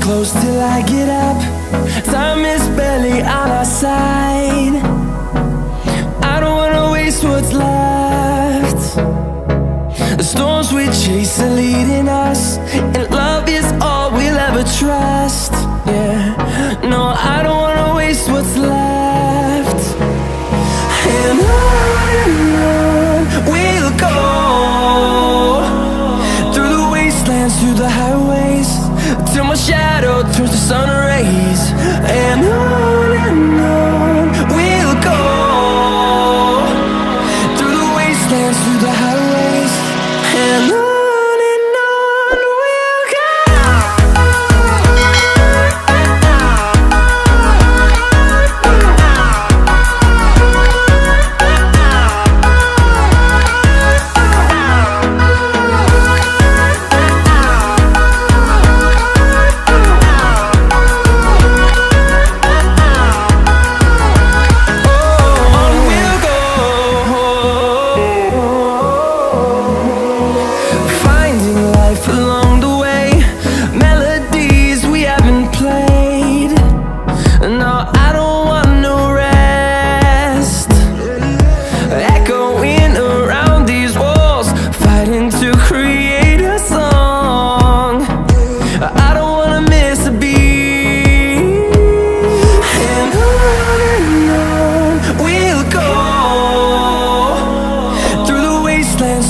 Close till I get up. Time is barely on our side. I don't wanna waste what's left. The storms we chase are leading us, and love is all we'll ever trust. Yeah, no, I don't wanna waste what's left. And on we'll go, through the wastelands, through the highways, till my shadow turns to sun rays. And on we'll go, through the wastelands, through the highways, and on we'll go.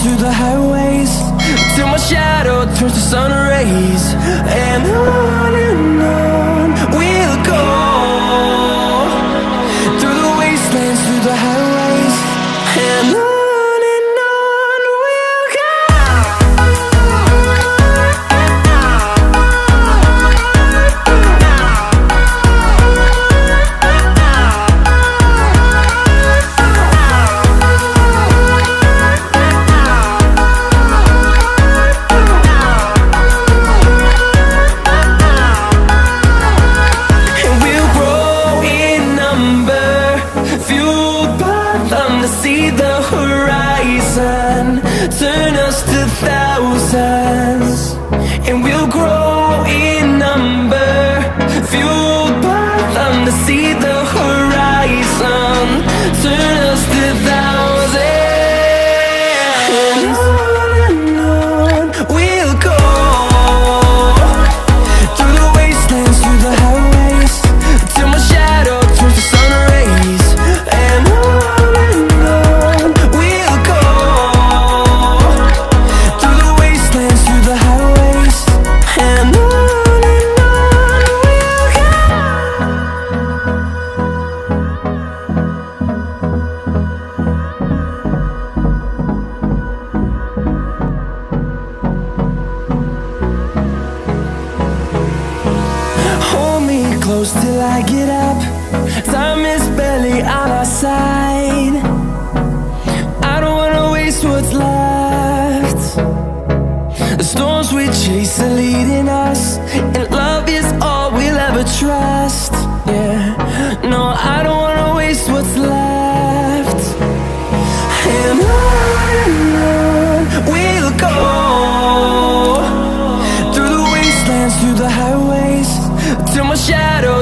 Through the highways, till my shadow turns to sun rays. And on we'll go, through the wastelands, through the highways, and on we'll go. See the horizon turn us to thousands, and we'll grow in number, fueled by them to see the horizon turn us to thousands. And on we'll go, through the wastelands, through the highways, till my shadow turns to sun rays. And close till I get up. Time is barely on our side. I don't wanna waste what's left. The storms we chase are leading us, and love is all we'll ever trust. Yeah, no, I don't wanna waste what's left. And on we'll go, through the wastelands, through the highways, till my shadow